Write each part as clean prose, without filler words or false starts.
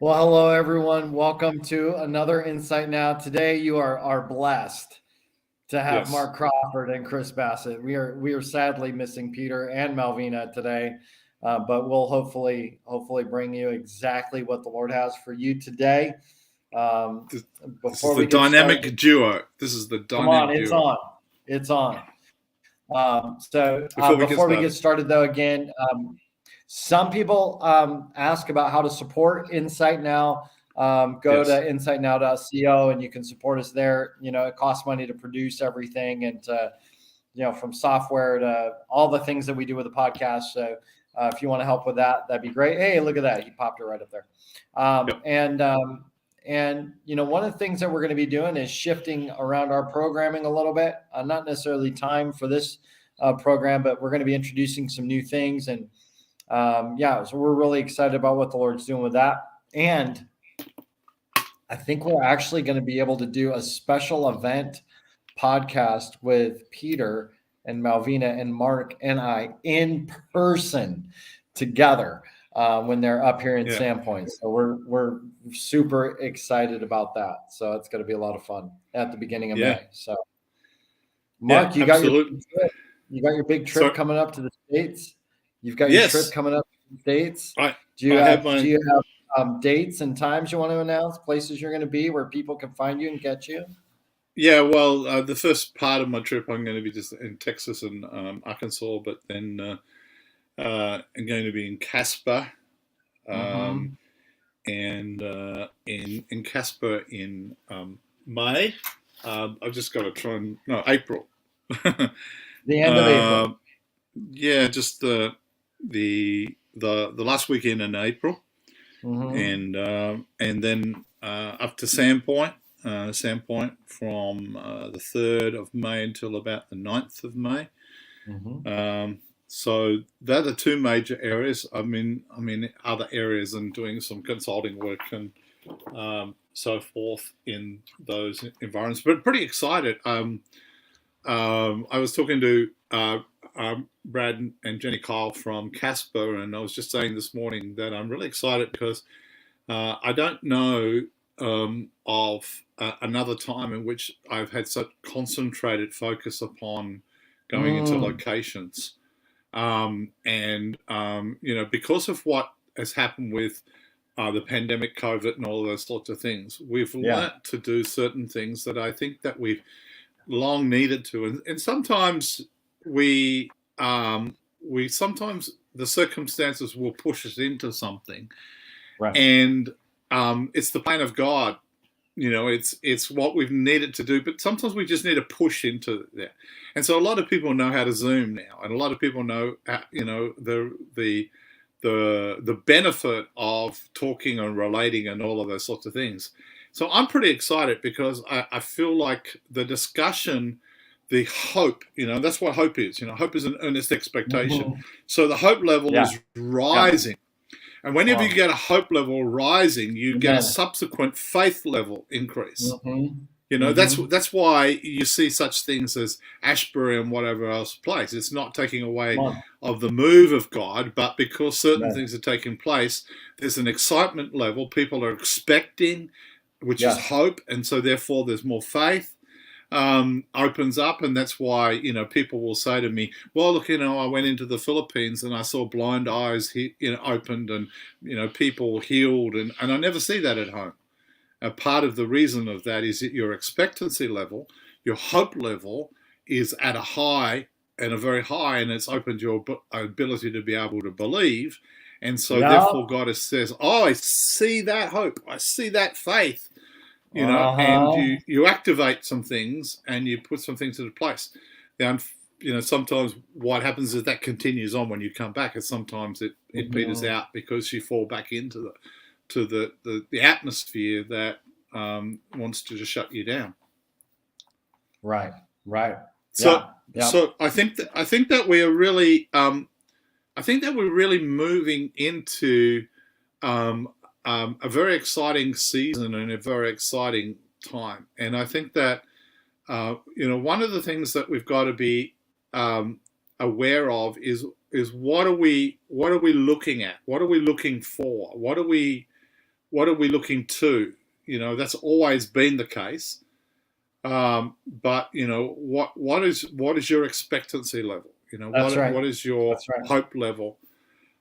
Well, hello everyone. Welcome to another Insight Now. Today you are blessed to have Yes. Mark Crawford and Chris Bassett. We are sadly missing Peter and Malvina today, but we'll hopefully bring you exactly what the Lord has for you today. Um, This, this is Before the we get started, dynamic duo. This is the come on, dynamic it's duo. on, it's on. Before we get Before we get started. started, though, again, some people ask about how to support Insight Now. Go to Yes. insightnow.co and you can support us there. It costs money to produce everything and from software to all the things that we do with the podcast. So if you want to help with that, that'd be great. Hey, look at that. He popped it right up there. Um, Yep. and, um, one of the things that we're going to be doing is shifting around our programming a little bit. Not necessarily time for this program, but we're going to be introducing some new things. And so we're really excited about what the Lord's doing with that. And I think we're actually going to be able to do a special event podcast with Peter and Malvina and Mark and I in person together when they're up here in Yeah. Sandpoint. So we're super excited about that. So it's going to be a lot of fun at the beginning of Yeah. May. So Yeah. Mark, you got your Absolutely. big trip. You got your big trip So coming up to the States. You've got your trip yes, coming up to the States. I Do you I have have do my you have dates and times you want to announce? Places you're going to be where people can find you and get you? yeah. Well, the first part of my trip, I'm going to be just in Texas and Arkansas, but then I'm going to be in Casper, um, Mm-hmm. and in Casper in May. I've just got to try and no April. The end of April. Um, Yeah, just the last weekend in April, Mm-hmm. and then up to Sandpoint, Sandpoint from the 3rd of May until about the 9th of May. Mm-hmm. So they're the two major areas. Other areas and doing some consulting work and so forth in those environments. But pretty excited. I was talking to Brad and Jenny Kyle from Casper, and I was just saying this morning that I'm really excited because I don't know of another time in which I've had such concentrated focus upon going into Mm. locations. Because of what has happened with the pandemic, COVID, and all those sorts of things, we've Yeah. learnt to do certain things that I think that we've long needed to, and sometimes we we sometimes the circumstances will push us into something, Right. and it's the plan of God. It's what we've needed to do, but sometimes we just need to push into that. And so a lot of people know how to Zoom now, and a lot of people know the benefit of talking and relating and all of those sorts of things. So I'm pretty excited because I feel like the discussion, the hope, that's what hope is. Hope is an earnest expectation. Mm-hmm. So the hope level Yeah. is Yeah. rising. And Come whenever you on. get a hope level rising, you get a Amen. subsequent faith level increase. Mm-hmm. That's Mm-hmm. that's why you see such things as Ashbury and whatever else place. It's not taking Come away on. of the move of God, but because certain Amen. things are taking place, there's an excitement level. People are expecting, which is Yes. hope, and so therefore there's more faith. Opens up, and that's why people will say to me, "Well, look, I went into the Philippines and I saw blind eyes, opened, and people healed, and I never see that at home." A part of the reason of that is that your expectancy level, your hope level, is at a high and a very high, and it's opened your ability to be able to believe, and so Yeah. therefore God says, "Oh, I see that hope, I see that faith." And Uh-huh. you activate some things and you put some things into place. Now, sometimes what happens is that continues on when you come back, and sometimes it peters Mm-hmm. out because you fall back into the atmosphere that wants to just shut you down. Right. Right. So Yeah. Yeah. so I think that we are really I think that we're really moving into um, a very exciting season and a very exciting time. And I think that one of the things that we've got to be um, aware of is what are we looking at? What are we looking for? what are we looking to? That's always been the case. But what is your expectancy level? That's right. What is your That's right. hope level?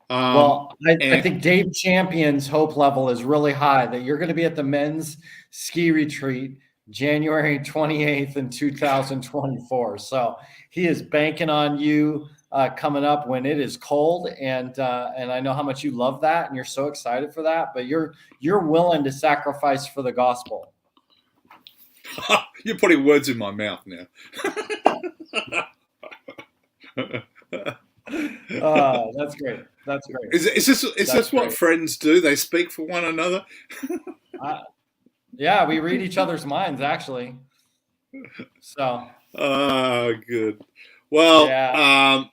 Well, I And think Dave Champion's hope level is really high that you're going to be at the men's ski retreat January 28th in 2024. So he is banking on you coming up when it is cold, and I know how much you love that, and you're so excited for that. But you're willing to sacrifice for the gospel. you're putting words in my mouth now. That's great. That's great. Is this what friends do? They speak for one another. Yeah, we read each other's minds, actually. So. Good. Well, yeah.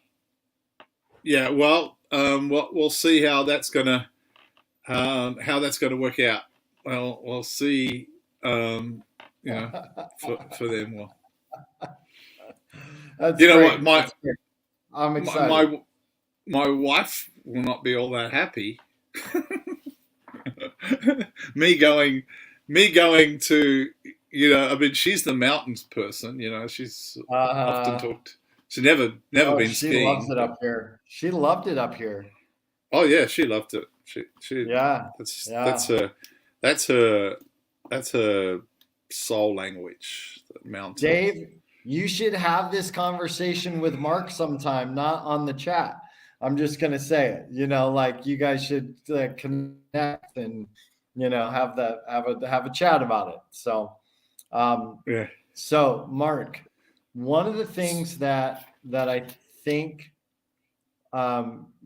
We'll see how that's gonna work out. Well, we'll see. For them. Well, that's great. What I'm excited. My wife will not be all that happy. me going to, she's the mountains person. She's often talked. She's never been skiing. She loves it up here. She loved it up here. Oh yeah, she loved it. That's her soul language. The mountains. Dave, you should have this conversation with Mark sometime, not on the chat. I'm just gonna say it. You guys should connect and have a chat about it. So, yeah. So Mark, one of the things that I think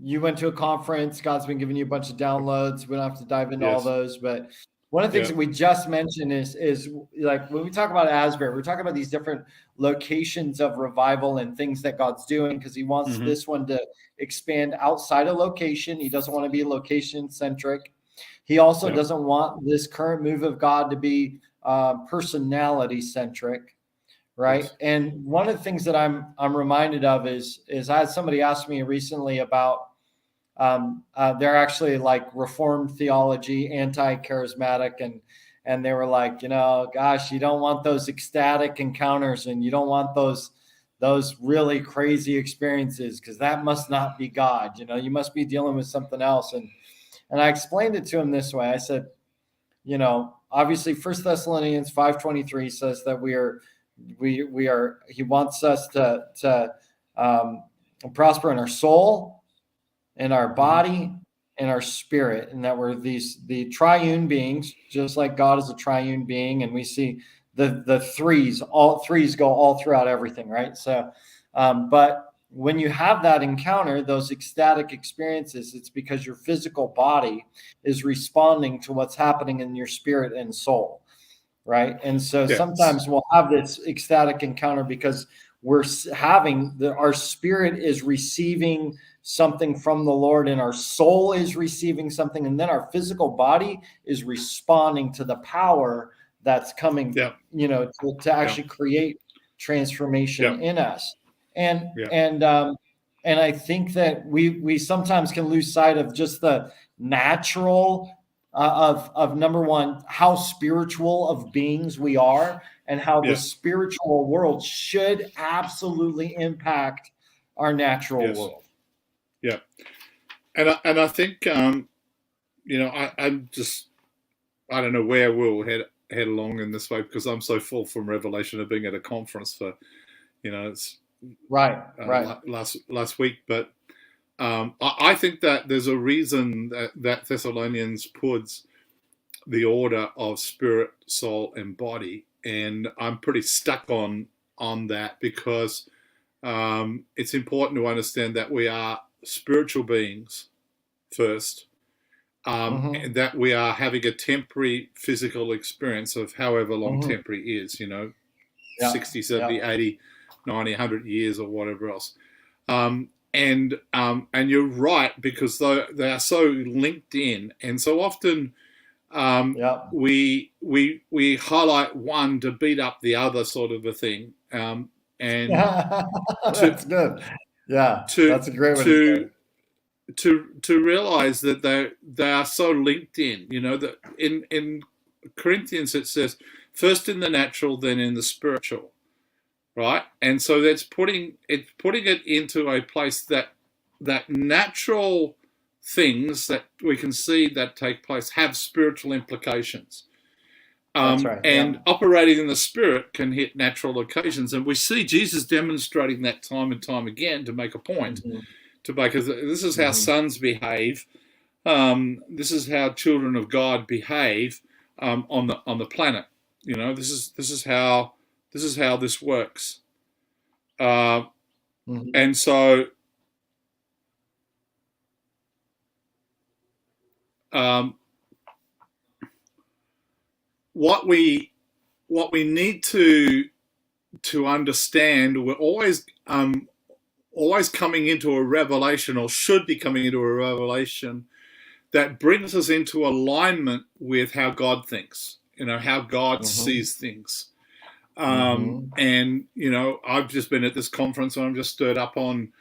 you went to a conference. God's been giving you a bunch of downloads. We don't have to dive into all those, but one of the things that we just mentioned is like when we talk about Asbury, we're talking about these different locations of revival and things that God's doing because He wants this one to expand outside of location. He doesn't want to be location centric. He also doesn't want this current move of God to be personality centric, right? Yes. And one of the things that I'm reminded of is I had somebody ask me recently about they're actually like Reformed theology, anti-charismatic, and they were like, gosh, you don't want those ecstatic encounters, and you don't want those really crazy experiences because that must not be God. You must be dealing with something else. And I explained it to him this way. I said, obviously 1 Thessalonians 5:23 says that we are, He wants us to prosper in our soul, in our body, in our spirit, and that we're the triune beings, just like God is a triune being. And we see the threes, all threes go all throughout everything, right? So, but when you have that encounter, those ecstatic experiences, it's because your physical body is responding to what's happening in your spirit and soul, right? And so sometimes we'll have this ecstatic encounter because we're having our spirit is receiving something from the Lord, and our soul is receiving something, and then our physical body is responding to the power that's coming, to actually create transformation in us. And I think that we sometimes can lose sight of just the natural of number one, how spiritual of beings we are, and how the spiritual world should absolutely impact our natural world. Yeah, and I think I'm just, I don't know where we'll head along in this way because I'm so full from Revelation of being at a conference for, it's right last week, but I think that there's a reason that Thessalonians puts the order of spirit, soul, and body, and I'm pretty stuck on that because it's important to understand that we are spiritual beings first, and that we are having a temporary physical experience of however long temporary is, 60, 70, 80, 90, 100 years or whatever else. And you're right, because they are so linked in, and so often we highlight one to beat up the other, sort of a thing. And that's good. Yeah, that's a great way to realize that they are so linked in. You know that in Corinthians it says first in the natural, then in the spiritual, right? And so that's putting it into a place that natural things that we can see that take place have spiritual implications. That's right. And operating in the spirit can hit natural occasions, and we see Jesus demonstrating that time and time again to make a point. Because this is how sons behave. This is how children of God behave on the planet. You know, this is how this works. And so what we need to understand, we're always coming into a revelation, or should be coming into a revelation that brings us into alignment with how God thinks, you know, how God sees things. And, you know, I've just been at this conference and I'm just stirred up on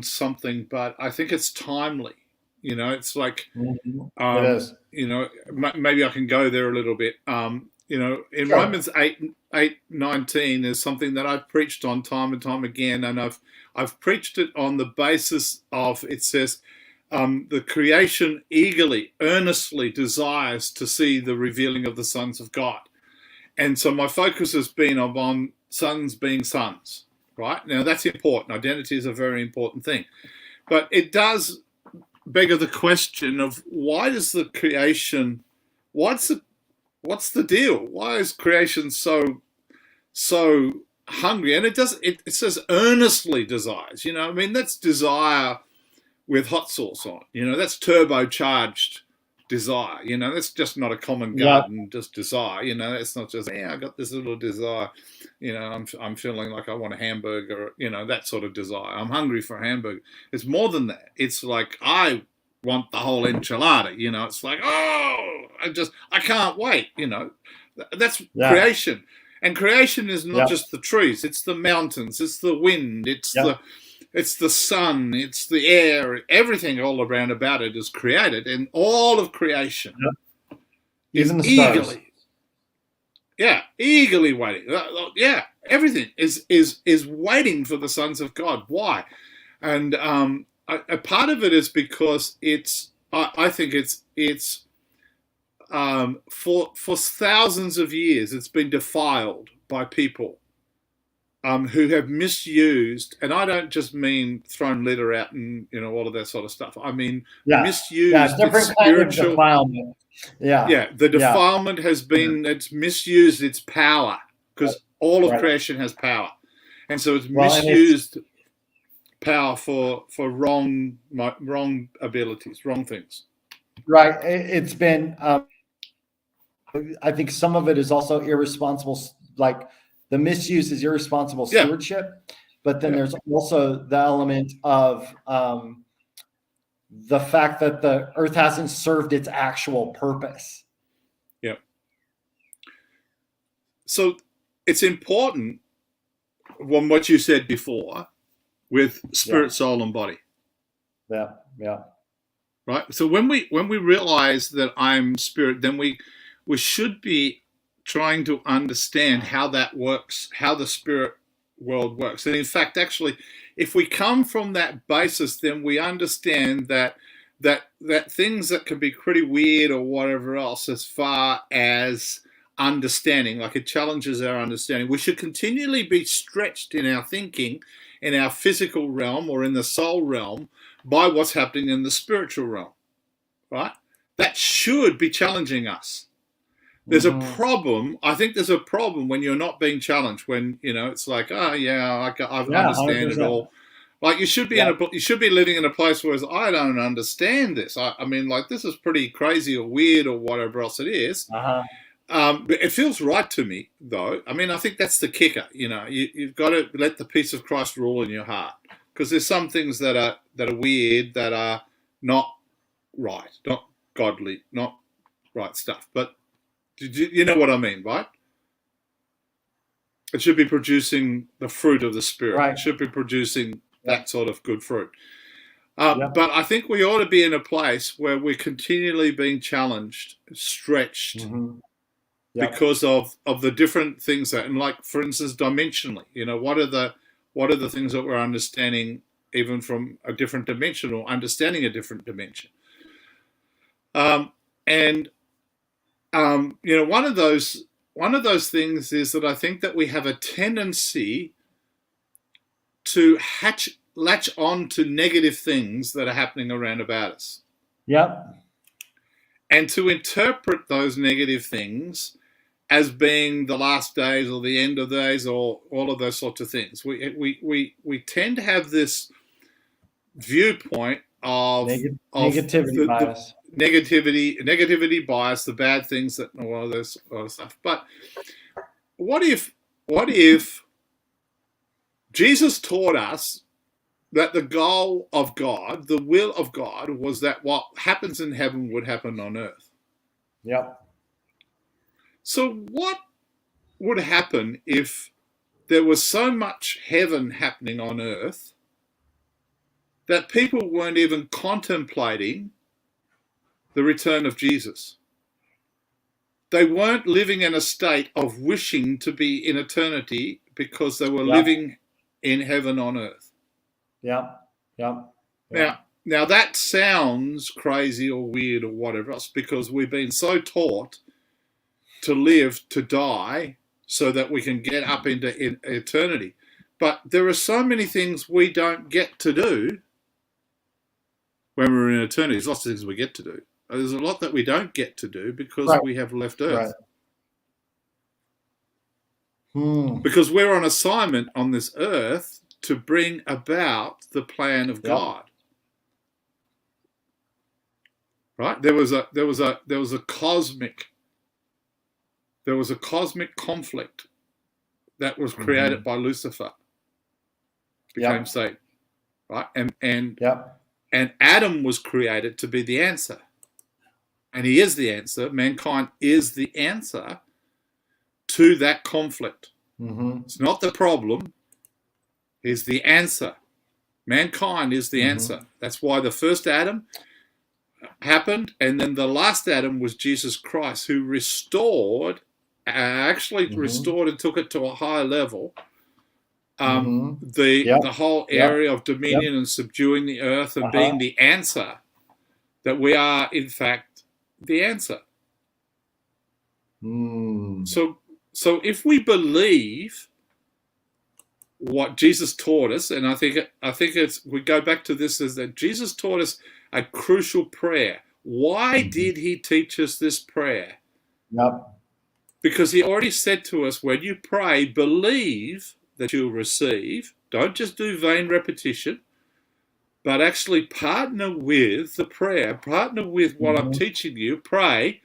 something, but I think it's timely. You know, it's like, it is. You know, maybe I can go there a little bit. You know, in Sure. Romans 8:19 is something that I've preached on time and time again, and I've preached it on the basis of, it says, the creation eagerly, earnestly desires to see the revealing of the sons of God. And so my focus has been on sons being sons, right? Now that's important. Identity is a very important thing. But it does beg the question of why does the creation, what's the deal? Why is creation so hungry? And it says earnestly desires, you know, I mean, that's desire with hot sauce on, you know, that's turbocharged desire, you know, that's just not a common garden, just desire, you know, it's not just, I got this little desire, you know, I'm feeling like I want a hamburger, you know, that sort of desire. I'm hungry for a hamburger. It's more than that. It's like, I want the whole enchilada, you know, it's like, I can't wait, you know, that's creation. And creation is not just the trees, it's the mountains, it's the wind, it's the sun, it's the air, everything all around about it is created, and all of creation is even the stars. eagerly waiting. Everything is waiting for the sons of God. Why? And a part of it is because I think it's for thousands of years it's been defiled by people who have misused, and I don't just mean thrown litter out and, you know, all of that sort of stuff. I mean misused different spiritual kind of defilement. The defilement has been, it's misused its power, because all of creation has power, and so it's misused power for wrong abilities, wrong things. Right. It's been. I think some of it is also irresponsible, like. The misuse is irresponsible stewardship, but then there's also the element of the fact that the earth hasn't served its actual purpose. Yeah. So it's important, from what you said before, with spirit, soul, and body. Yeah. Right. So when we realize that I'm spirit, then we should be trying to understand how that works, how the spirit world works. And in fact, actually, if we come from that basis, then we understand that things that can be pretty weird or whatever else, as far as understanding, like it challenges our understanding, we should continually be stretched in our thinking, in our physical realm or in the soul realm, by what's happening in the spiritual realm, right? That should be challenging us. There's a problem. I think there's a problem when you're not being challenged. When, you know, it's like, I understand 100%. It all. Like you should be you should be living in a place where I don't understand this. I mean, like, this is pretty crazy or weird or whatever else it is. But it feels right to me, though. I mean, I think that's the kicker. You know, you've got to let the peace of Christ rule in your heart, because there's some things that are weird, that are not right, not godly, not right stuff. But you know what I mean, right? It should be producing the fruit of the Spirit. Right. It should be producing that sort of good fruit. Yep. But I think we ought to be in a place where we're continually being challenged, stretched, Mm-hmm. Yep. because of the different things that, and like for instance, dimensionally, what are the things that we're understanding even from a different dimension, or understanding a different dimension. And one of those things is that I think that we have a tendency to latch on to negative things that are happening around about us. Yep. And to interpret those negative things as being the last days or the end of days or all of those sorts of things. We tend to have this viewpoint of negativity bias. Negativity bias, the bad things, that all of this stuff. But what if Jesus taught us that the goal of God, the will of God, was that what happens in heaven would happen on earth? Yep. So what would happen if there was so much heaven happening on earth that people weren't even contemplating the return of Jesus? They weren't living in a state of wishing to be in eternity because they were living in heaven on earth. Yep. Now that sounds crazy or weird or whatever else, because we've been so taught to live, to die, so that we can get up into eternity. But there are so many things we don't get to do when we're in eternity. There's lots of things we get to do. There's a lot that we don't get to do because we have left Earth. Right. Because we're on assignment on this earth to bring about the plan of God. Right? There was a cosmic conflict that was created by Lucifer, became Satan, right? And Adam was created to be the answer, and he is the answer. Mankind is the answer to that conflict. It's not the problem; he's the answer. Mankind is the answer. That's why the first Adam happened, and then the last Adam was Jesus Christ, who restored and took it to a higher level. The whole area of dominion and subduing the earth and being the answer, that we are in fact the answer. So if we believe what Jesus taught us, and I think we go back to this, is that Jesus taught us a crucial prayer. Why did he teach us this prayer? Because he already said to us, when you pray, believe that you'll receive. Don't just do vain repetition, but actually partner with the prayer, partner with what I'm teaching you. Pray,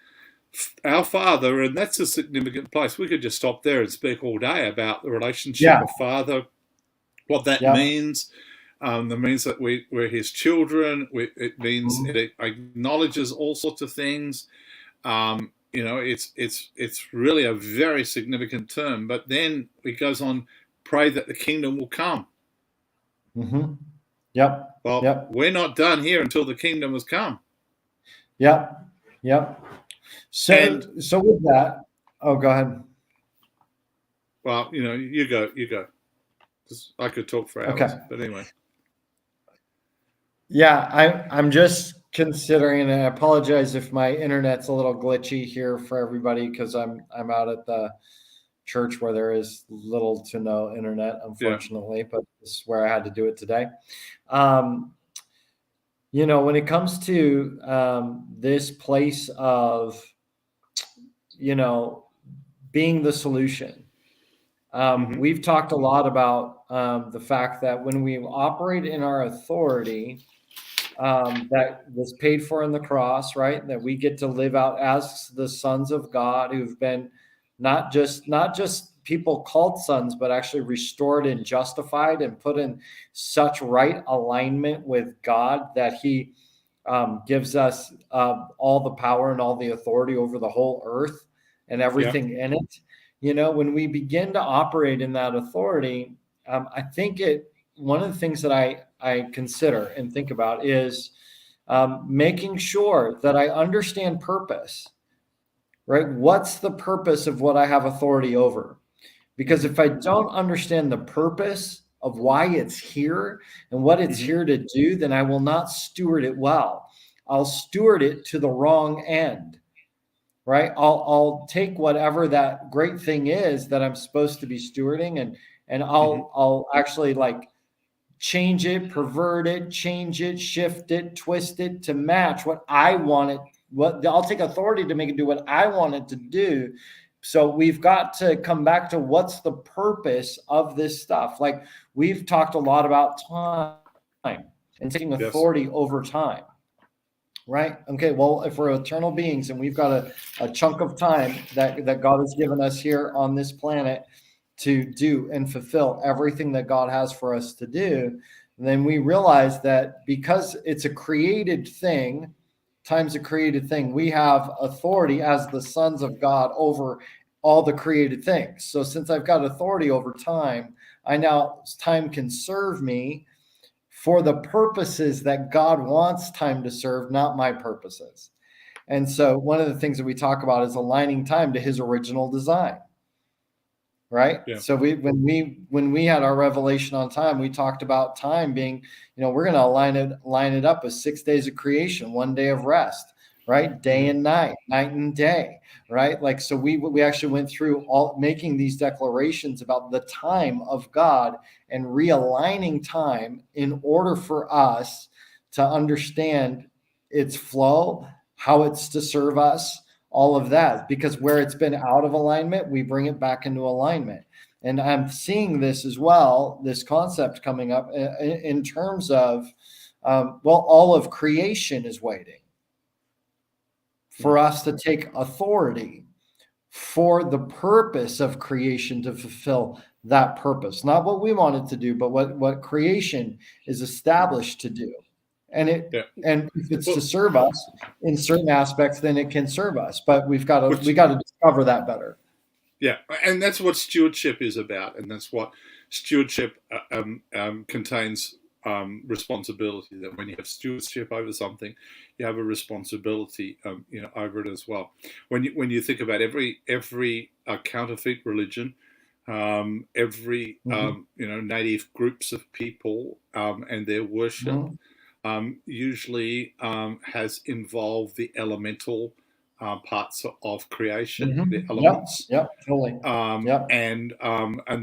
our Father, and that's a significant place. We could just stop there and speak all day about the relationship of Father, what that means. That means that we're his children. It means it acknowledges all sorts of things. It's really a very significant term. But then it goes on, pray that the kingdom will come. Well, we're not done here until the kingdom has come. So with that, go ahead. Well, you go. I could talk for hours, but anyway. Yeah, I'm just considering, and I apologize if my internet's a little glitchy here for everybody, because I'm out at the church where there is little to no internet, unfortunately, but this is where I had to do it today. When it comes to this place of, being the solution, we've talked a lot about the fact that when we operate in our authority, that was paid for in the cross, right? That we get to live out as the sons of God, who've been not just people called sons, but actually restored and justified and put in such right alignment with God that he gives us all the power and all the authority over the whole earth and everything in it. When we begin to operate in that authority, I think it one of the things that I consider and think about is making sure that I understand purpose, right? What's the purpose of what I have authority over? Because if I don't understand the purpose of why it's here and what it's here to do, then I will not steward it well. I'll steward it to the wrong end, right? I'll take whatever that great thing is that I'm supposed to be stewarding, and I'll actually like change it, pervert it, change it, shift it, twist it to match what I want it. What I'll take authority to make it do what I want it to do. So we've got to come back to what's the purpose of this stuff. Like we've talked a lot about time and taking authority over time. Right. Okay. Well, if we're eternal beings and we've got a chunk of time that God has given us here on this planet to do and fulfill everything that God has for us to do, then we realize that because it's a created thing, time's a created thing, we have authority as the sons of God over all the created things. So since I've got authority over time, time can serve me for the purposes that God wants time to serve, not my purposes. And so one of the things that we talk about is aligning time to his original design. Right. Yeah. So when we had our revelation on time, we talked about time being, we're going to line it up with 6 days of creation, 1 day of rest, right? Day and night and day, right? Like, so we actually went through all making these declarations about the time of God and realigning time in order for us to understand its flow, how it's to serve us, all of that, because where it's been out of alignment, we bring it back into alignment. And I'm seeing this as well, this concept coming up in terms of, all of creation is waiting for us to take authority for the purpose of creation to fulfill that purpose. Not what we want it to do, but what creation is established to do. And and if it's to serve us in certain aspects, then it can serve us. But we got to discover that better. Yeah, and that's what stewardship is about, and that's what stewardship contains responsibility. That when you have stewardship over something, you have a responsibility, over it as well. When you think about every counterfeit religion, every native groups of people and their worship. Usually has involved the elemental parts of creation, the elements. Totally. And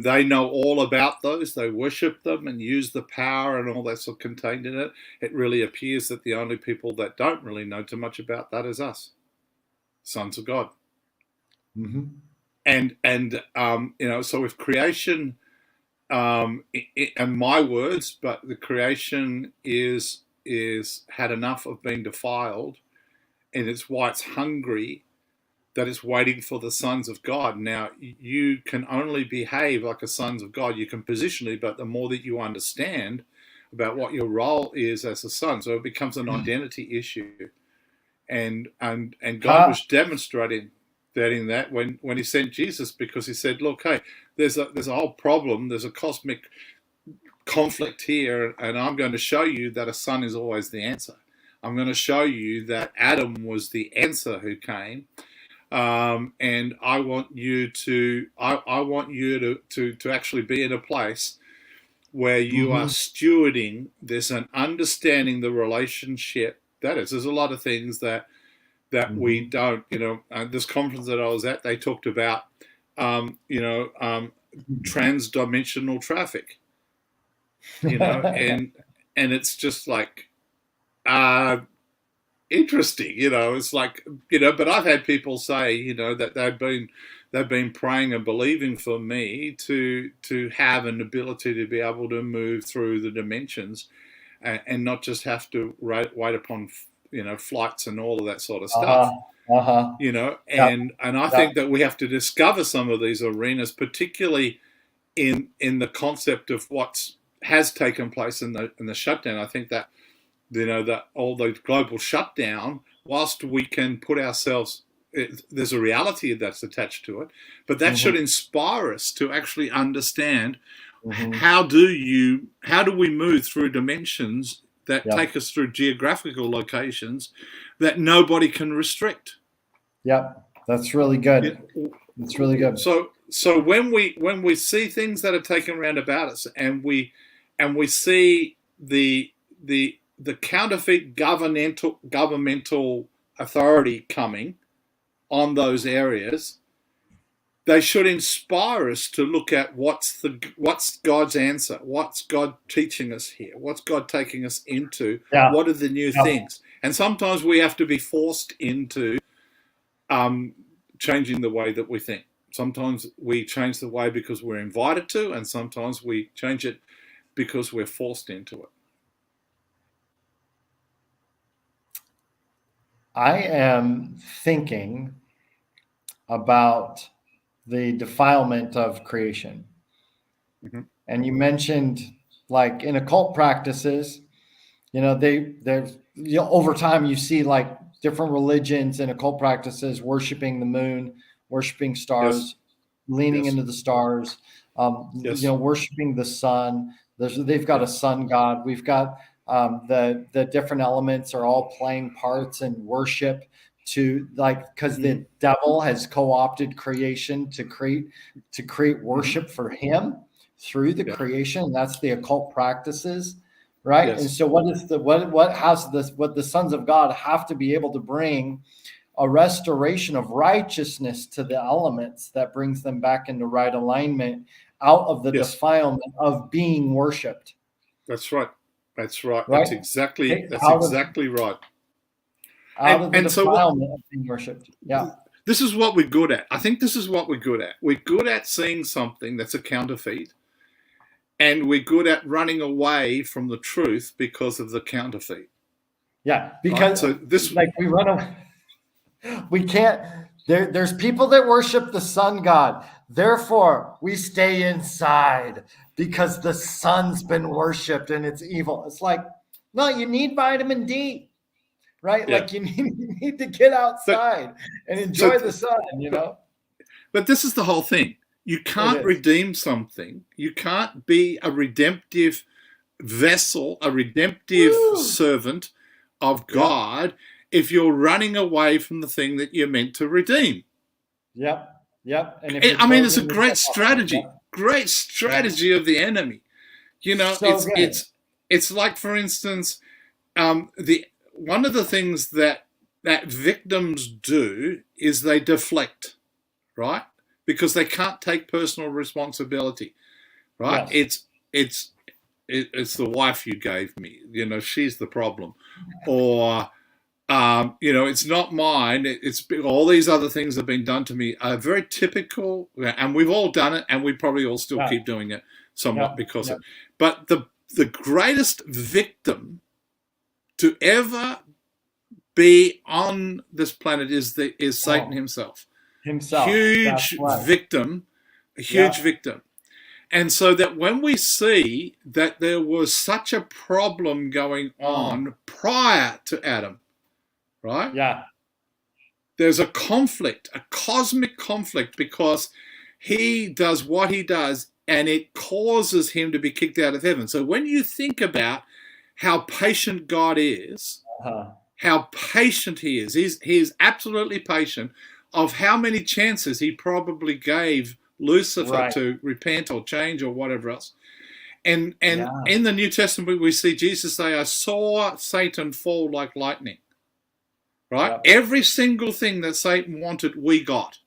they know all about those. They worship them and use the power and all that's sort of contained in it. It really appears that the only people that don't really know too much about that is us, sons of God. And so if creation, in my words, but the creation is had enough of being defiled, and it's why it's hungry, that it's waiting for the sons of God. Now, you can only behave like a sons of God. You can positionally, but the more that you understand about what your role is as a son, so it becomes an identity issue. And God was demonstrating that in that when he sent Jesus, because he said, look, hey, there's a whole problem, there's a cosmic conflict here, and I'm going to show you that a son is always the answer. I'm going to show you that Adam was the answer who came, and I want you to actually be in a place where you are stewarding this and understanding the relationship. That is, there's a lot of things that we don't. This conference that I was at, they talked about transdimensional traffic. And it's just like interesting, it's like, but I've had people say, that they've been praying and believing for me to have an ability to be able to move through the dimensions and not just have to wait upon flights and all of that sort of stuff. And I think that we have to discover some of these arenas, particularly in the concept of what has taken place in the shutdown. I think that that all the global shutdown, whilst we can put ourselves, there's a reality that's attached to it, but that should inspire us to actually understand Mhm. how do we move through dimensions that Yep. take us through geographical locations that nobody can restrict? Yep. That's really good. Yeah. It's really good. So when we see things that are taken around about us, and we see the counterfeit governmental authority coming on those areas, they should inspire us to look at what's God's answer, what's God teaching us here, what's God taking us into, Yeah. what are the new Yeah. things. And sometimes we have to be forced into changing the way that we think. Sometimes we change the way because we're invited to, and sometimes we change it because we're forced into it. I am thinking about the defilement of creation. Mhm. And you mentioned, like, in occult practices, over time you see, like, different religions and occult practices worshiping the moon, worshiping stars, Yes. leaning Yes. into the stars, Yes. worshiping the sun. They've got Yeah. a sun god. We've got the different elements are all playing parts in worship, to, like, because the devil has co-opted creation to create worship for him through the Yeah. creation. And that's the occult practices, right? Yes. And so what the sons of God have to be able to bring a restoration of righteousness to the elements that brings them back into right alignment, out of the Yes. defilement of being worshipped. That's right. That's right. Right? That's exactly Out of right. the And so defilement of being worshipped. Yeah. this is what we're good at. I think this is what we're good at. We're good at seeing something that's a counterfeit, and we're good at running away from the truth because of the counterfeit. Yeah. Because So this, like, we run away. We can't. There's people that worship the sun god. Therefore, we stay inside because the sun's been worshipped and it's evil. It's like, no, you need vitamin D, right? Yeah. Like, you need to get outside and enjoy the sun, But this is the whole thing. You can't redeem something. You can't be a redemptive vessel, a redemptive servant of God, if you're running away from the thing that you're meant to redeem. Yep. And it's a great strategy. Great strategy of the enemy. It's like, for instance, one of the things that victims do is they deflect, right? Because they can't take personal responsibility, right? Yes. It's the wife you gave me. She's the problem, or it's not mine. It's all these other things that have been done to me are very typical, and we've all done it, and we probably all still keep doing it somewhat because of it. But the greatest victim to ever be on this planet is Satan himself. Huge victim, a huge victim. And so that when we see that there was such a problem going on prior to Adam, right? Yeah. There's a conflict, a cosmic conflict, because he does what he does and it causes him to be kicked out of heaven. So when you think about how patient God is, how patient he is, he is absolutely patient, of how many chances he probably gave Lucifer to repent or change or whatever else. And in the New Testament, we see Jesus say, I saw Satan fall like lightning. Right? Yep. Every single thing that Satan wanted, we got.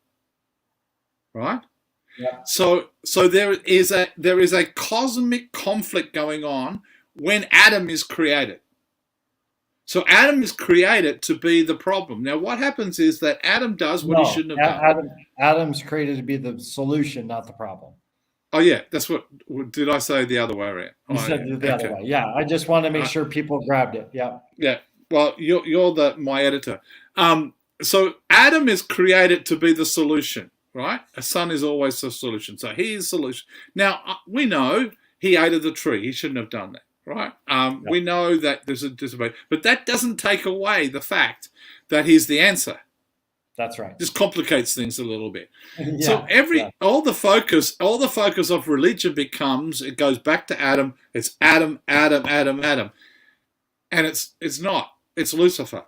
Right? Yep. So there is a cosmic conflict going on when Adam is created. So Adam is created to be the problem. Now, what happens is that Adam does what he shouldn't have done. Adam's created to be the solution, not the problem. Oh, yeah. That's what – did I say the other way around? You said the other way. Yeah, I just want to make sure people grabbed it. Yeah. Yeah. Well, you're my editor. So Adam is created to be the solution, right? A son is always the solution. So he is the solution. Now, we know he ate of the tree. He shouldn't have done that. Right? We know that there's a disobedience, but that doesn't take away the fact that he's the answer. That's right. Just complicates things a little bit. Yeah, So yeah. all the focus of religion becomes, it goes back to Adam. It's Adam, Adam, Adam, Adam, and it's not. It's Lucifer.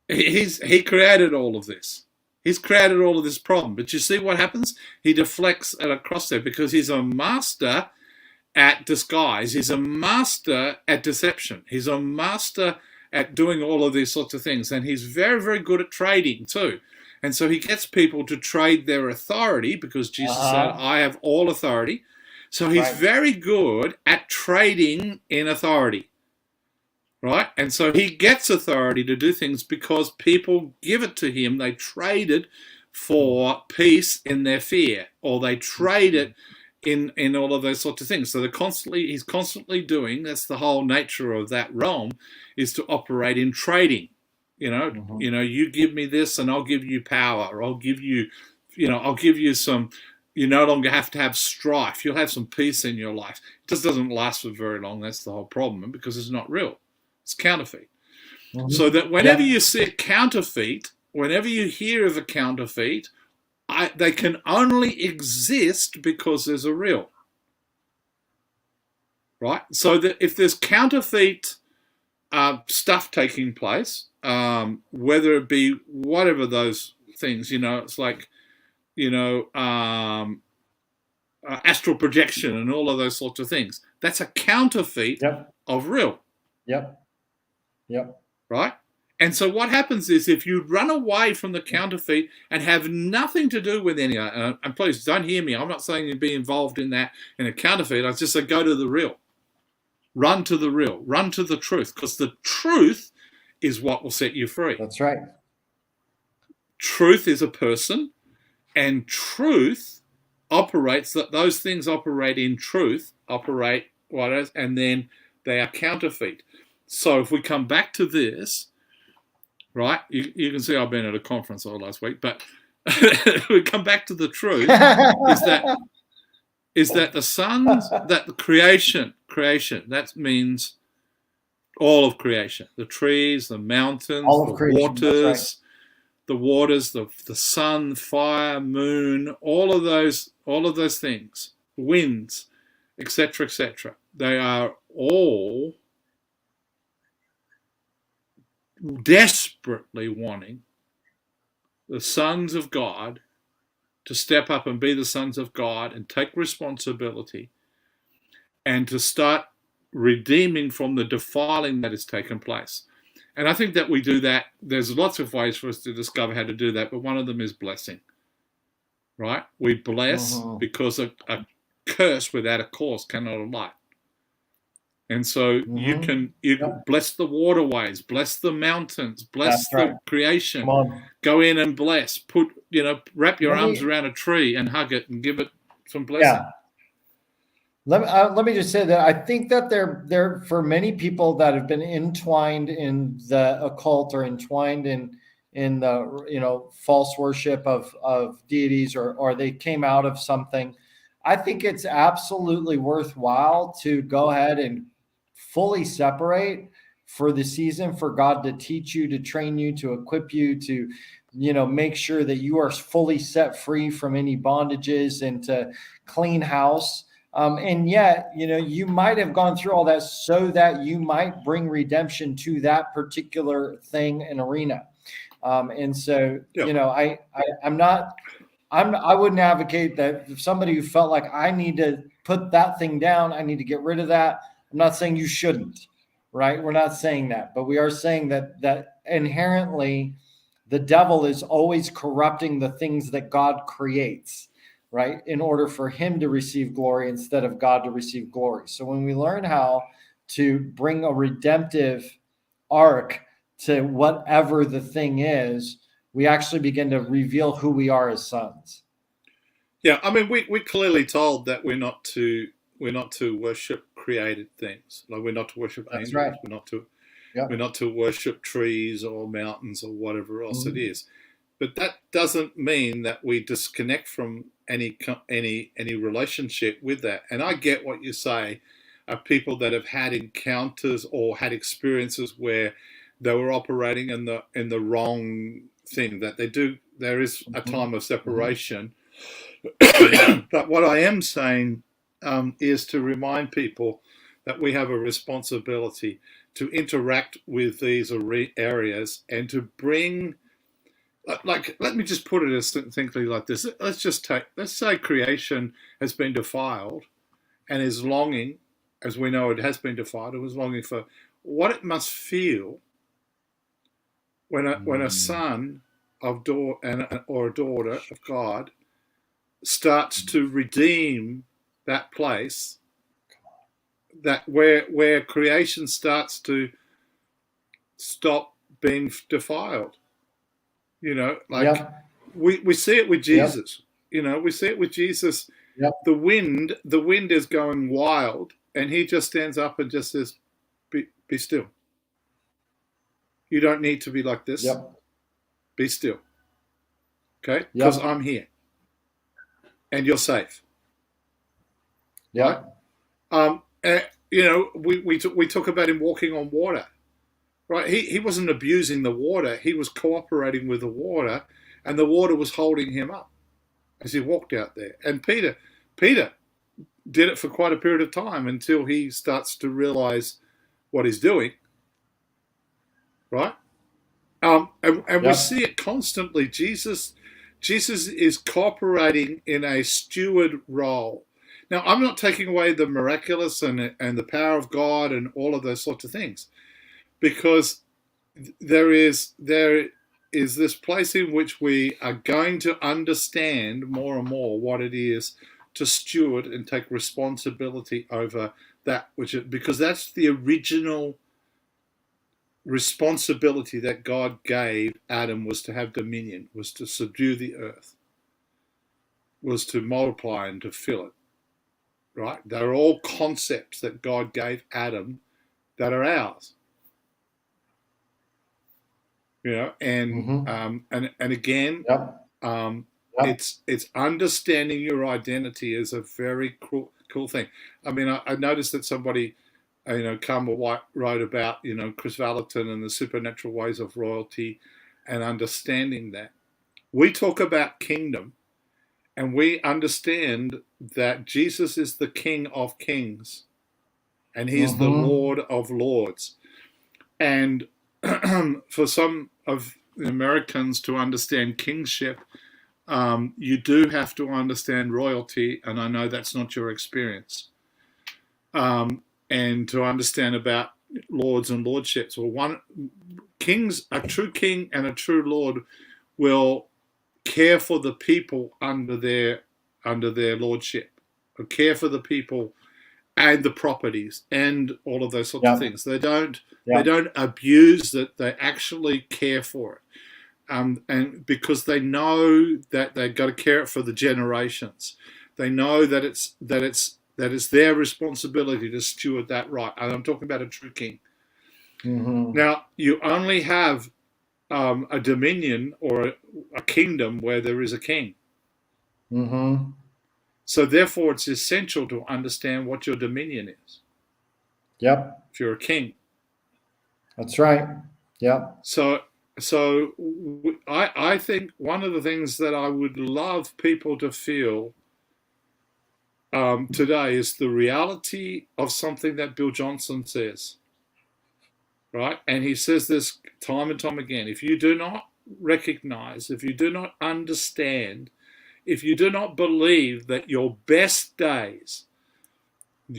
He created all of this. He's created all of this problem. But you see what happens? He deflects it across there because he's a master at disguise. He's a master at deception. He's a master at doing all of these sorts of things. And he's very, very good at trading too. And so he gets people to trade their authority because Jesus said, I have all authority. So he's very good at trading in authority. Right? And so he gets authority to do things because people give it to him. They trade it for peace in their fear, or they trade it in all of those sorts of things. So he's constantly doing, that's the whole nature of that realm, is to operate in trading. You give me this and I'll give you power, or I'll give you some, you no longer have to have strife. You'll have some peace in your life. It just doesn't last for very long. That's the whole problem, because it's not real. It's counterfeit. So that whenever you see a counterfeit, whenever you hear of a counterfeit, they can only exist because there's a real. Right? So that if there's counterfeit stuff taking place, whether it be whatever those things, it's like, astral projection and all of those sorts of things. That's a counterfeit of real. Yep. Right? And so what happens is, if you run away from the counterfeit and have nothing to do with any, and please don't hear me, I'm not saying you be involved in that, in a counterfeit. I just say go to the real. Run to the real. Run to the truth, because the truth is what will set you free. That's right. Truth is a person, and truth operates, that those things operate in truth, and then they are counterfeit. So if we come back to this, right, you can see I've been at a conference all last week, but we come back to the truth, is that the sons, that the creation, that means all of creation, the trees, the mountains, the waters, the sun, fire, moon, all of those things, winds, etc., etc. They are all desperately wanting the sons of God to step up and be the sons of God and take responsibility and to start redeeming from the defiling that has taken place. And I think that we do that. There's lots of ways for us to discover how to do that, but one of them is blessing. Right? We bless because a curse without a cause cannot alight. And so you can bless the waterways, bless the mountains, bless the creation. Go in and bless. Wrap your arms around a tree and hug it and give it some blessing. Yeah. Let me just say that I think that there for many people that have been entwined in the occult or entwined in the false worship of deities, or they came out of something. I think it's absolutely worthwhile to go ahead and fully separate for the season, for God to teach you, to train you, to equip you, to make sure that you are fully set free from any bondages, and to clean house. And yet, you might have gone through all that so that you might bring redemption to that particular thing and arena. And so, I wouldn't advocate that if somebody who felt like I need to put that thing down, I need to get rid of that. I'm not saying you shouldn't, right? We're not saying that, but we are saying that inherently the devil is always corrupting the things that God creates, right? In order for him to receive glory instead of God to receive glory. So when we learn how to bring a redemptive arc to whatever the thing is, we actually begin to reveal who we are as sons. Yeah, I mean, we're clearly told that we're not to worship created things. Like, we're not to worship angels. Right. We're not to worship trees or mountains or whatever else it is. But that doesn't mean that we disconnect from any relationship with that. And I get what you say of people that have had encounters or had experiences where they were operating in the wrong thing, that they do There is a time of separation. Mm-hmm. But what I am saying is to remind people that we have a responsibility to interact with these areas and to bring, like, let me just put it as simply like this. Let's say creation has been defiled and is longing, as we know it has been defiled, it was longing for what it must feel when a son of or a daughter of God starts to redeem that place, that where creation starts to stop being defiled. You know, like Yep. we see it with Yep. Jesus. You know, we see it with Jesus. Yep. The wind is going wild, and he just stands up and just says, "Be still. You don't need to be like this. Yep. Be still, okay? Because Yep. I'm here, and you're safe." Yep. You know, we talk about him walking on water, right? He wasn't abusing the water. He was cooperating with the water, and the water was holding him up as he walked out there. And Peter did it for quite a period of time until he starts to realize what he's doing, right? And we Yep. see it constantly. Jesus is cooperating in a steward role. Now, I'm not taking away the miraculous and the power of God and all of those sorts of things, because there is this place in which we are going to understand more and more what it is to steward and take responsibility over that because that's the original responsibility that God gave Adam, was to have dominion, was to subdue the earth, was to multiply and to fill it, right? They're all concepts that God gave Adam that are ours. You know, and and again, Yep. Yep. it's understanding your identity is a very cool thing. I mean, I noticed that somebody, Karma White wrote about, Chris Valentin and the supernatural ways of royalty and understanding that. We talk about kingdom, and we understand that Jesus is the King of Kings and he is the Lord of Lords. And for some of the Americans to understand kingship, you do have to understand royalty, and I know that's not your experience. And to understand about lords and lordships. Well, a true king and a true lord will care for the people under their lordship, or care for the people and the properties and all of those sorts of things. They don't abuse that. They actually care for it, and because they know that they've got to care for the generations. They know that it's their responsibility to steward that right. And I'm talking about a true king. Now, you only have a dominion or a kingdom where there is a king. So therefore, it's essential to understand what your dominion is. Yep. If you're a king. That's right. Yep. So I think one of the things that I would love people to feel today is the reality of something that Bill Johnson says, right? And he says this time and time again. If you do not recognize, if you do not understand, if you do not believe that your best days and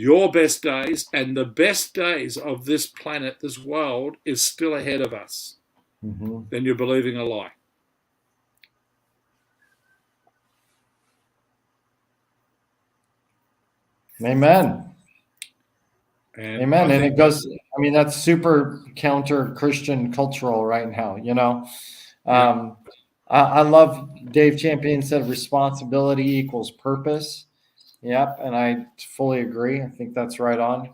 the best days of this planet, this world, is still ahead of us, then you're believing a lie. Amen. Amen. And it goes, I mean, that's super counter Christian cultural right now, I love Dave Champion said responsibility equals purpose. Yep. And I fully agree. I think that's right on.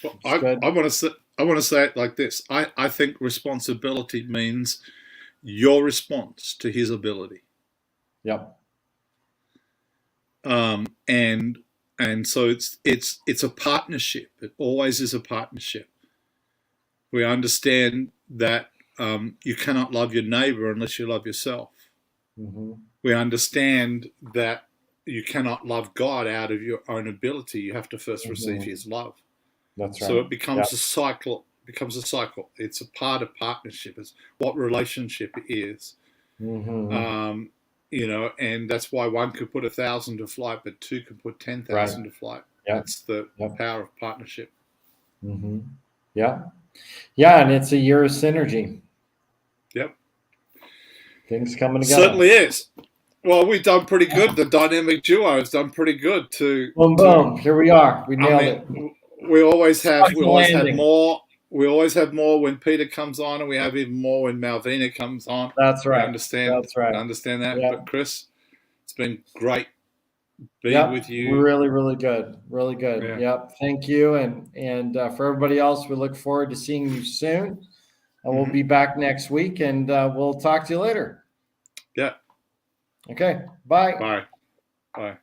Well, I want to say it like this. I think responsibility means your response to his ability. Yep. And so it's a partnership. It always is a partnership. We understand that you cannot love your neighbor unless you love yourself. Mm-hmm. We understand that you cannot love God out of your own ability. You have to first receive His love. That's right. So it becomes a cycle. Becomes a cycle. It's a part of partnership. It's what relationship is. Mm-hmm. And that's why one could put 1,000 to flight, but two could put 10,000 to flight. That's the power of partnership. Mm-hmm. Yeah. Yeah, and it's a year of synergy. Yep. Things coming together. Certainly is. Well, we've done pretty good. The dynamic duo has done pretty good to boom, boom. Here we are. We nailed it. We always have more. We always have more when Peter comes on, and we have even more when Malvina comes on. That's right. I understand. That's right. I understand that. Yep. But Chris, it's been great being with you. Really, really good. Really good. Yeah. Yep. Thank you. And for everybody else, we look forward to seeing you soon. And we'll be back next week, and we'll talk to you later. Yeah. Okay. Bye. Bye. Bye.